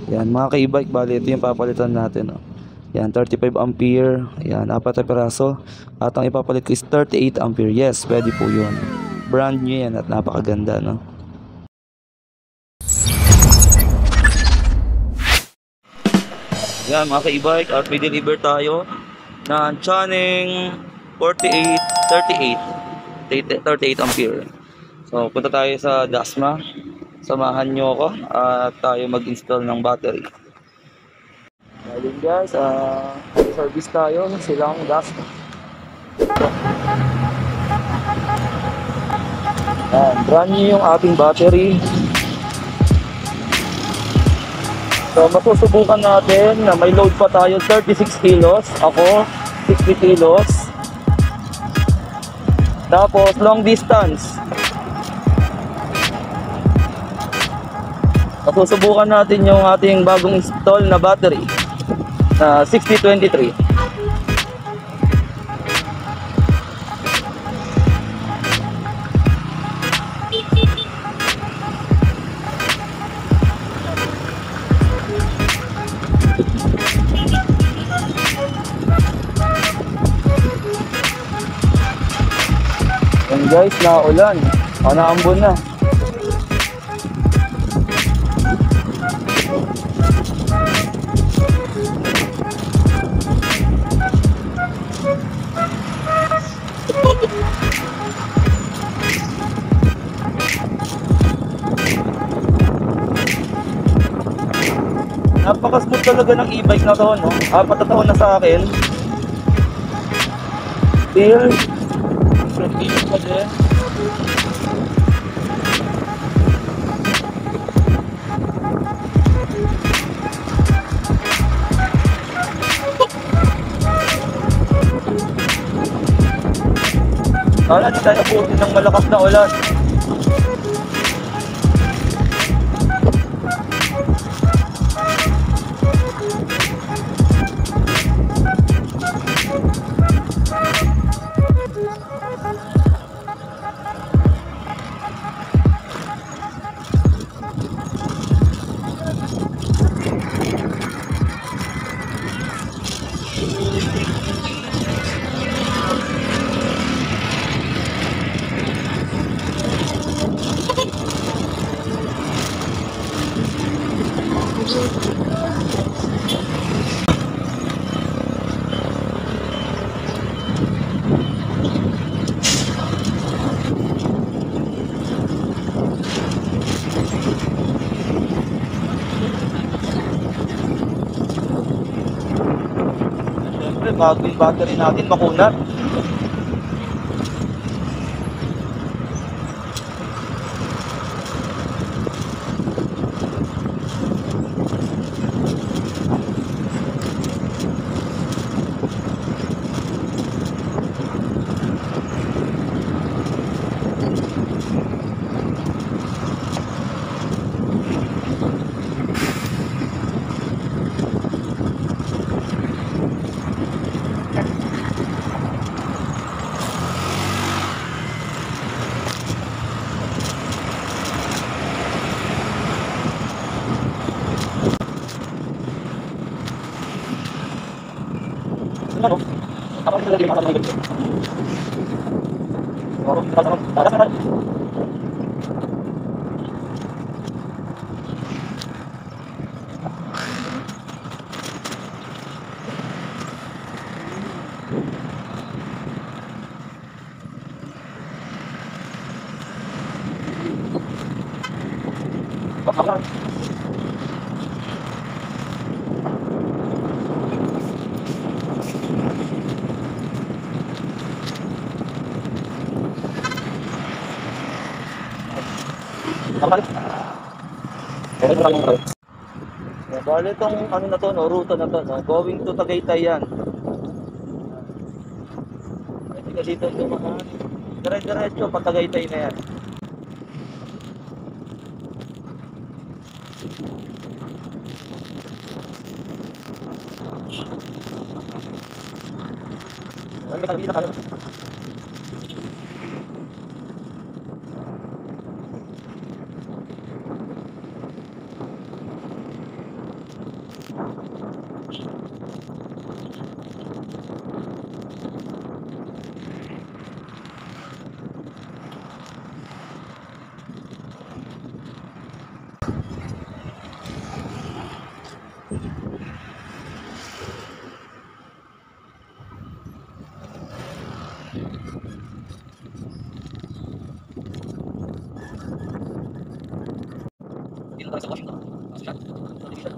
Yan mga ka-e-bike, bali ito yung papalitan natin. Oh. Yan, 35 ampere. Yan, apat na piraso. At ang ipapalit ko is 38 ampere. Yes, pwede po yun. Brand new yan at napakaganda, no? Yan mga ka-e-bike, at may deliver tayo ng Channing 38 ampere. So punta tayo sa Dasma. Samahan nyo ako at tayo mag-install ng battery. Ayun guys, service tayo silang Dasma. Brand new yung ating battery. So masusubukan natin na may load pa tayo 36 kilos. Ako 60 kilos. Tapos long distance. Masusubukan natin yung ating bagong install na battery na 6023. Yan guys, naulan. Naambon na. Napaka-smooth talaga ng e-bike na to, no? Apat na taon na sa akin. Still, friendly pa din. Sana di tayo putin ng malakas na ulan. Siyempre, bago yung battery natin makunat. Ano? Ako sila din mga ganito. Bale itong ano na to, no, ruta na to, no, going to Tagaytay yan. Pwede ka dito dumaan. Dire-diretso pa Tagaytay na yan. Ano ka nabila ka? Dito tayo sa Washington. Sa television.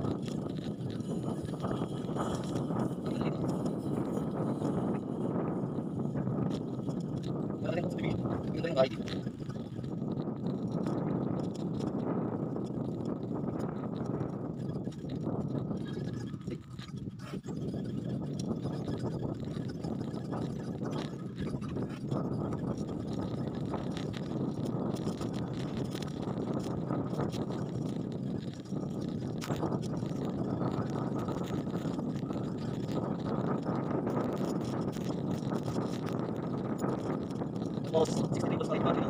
Wala rin sa television. Dito yung ID. Tapos, 60 pesos sa iba nila.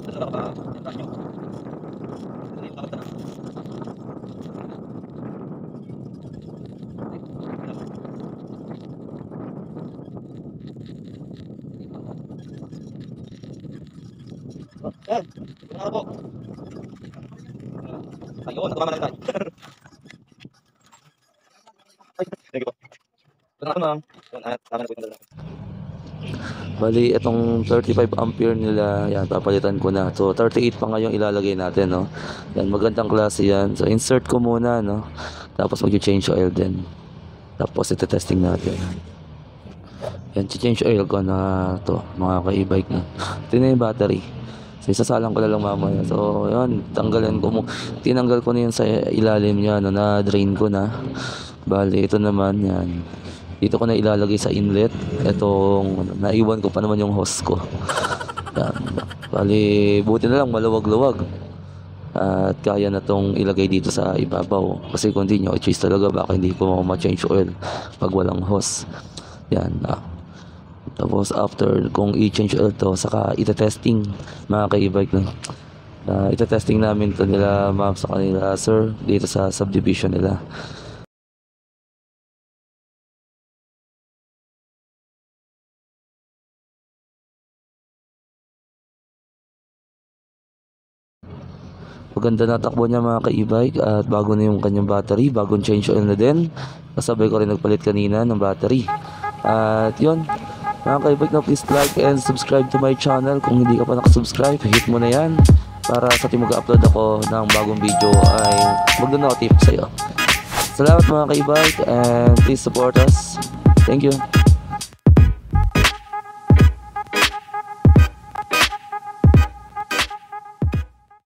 Ito na ba? Yan nyo. Ito yung kakata na. Yan. Ito na po. Ayun, natumama na rin tayo. Ay, thank you po. Ito na ako ma'am. Tama na po yung dalawa. Bali, itong 35 ampere nila, yan, papalitan ko na. So, 38 pa ngayon ilalagay natin, no? Yan, magandang klase yan. So, insert ko muna, no? Tapos, mag-change oil din. Tapos, ito testing natin. Yan, change oil ko na to, mga ka-e-bike na. Ito na yung battery. So, isasalang ko na lang mamaya. So, yan, tinanggal ko na yun sa ilalim niya, no? Na-drain ko na. Bali, ito naman, yan. Dito ko na ilalagay sa inlet. Itong naiwan ko pa naman yung hose ko. Yan. Bali, buti na lang maluwag-luwag. At kaya na tong ilagay dito sa ibabaw. Kasi kung hindi nyo i-chase talaga, baka hindi ko ma-change oil pag walang hose. Yan. Tapos after kung i-change oil to, saka ita-testing mga ka-e-bike lang. Ita-testing namin to nila ma'am sa kanila sir dito sa subdivision nila. Maganda na takbo niya mga ka-e-bike at bago na yung kanyang battery, bagong change oil na din. Kasabay ko rin nagpalit kanina ng battery. At yun, mga ka-e-bike na please like and subscribe to my channel. Kung hindi ka pa nakasubscribe, hit mo na yan. Para sa ating mag-upload ako ng bagong video ay mag-notify sa'yo. Salamat mga ka-e-bike and please support us. Thank you.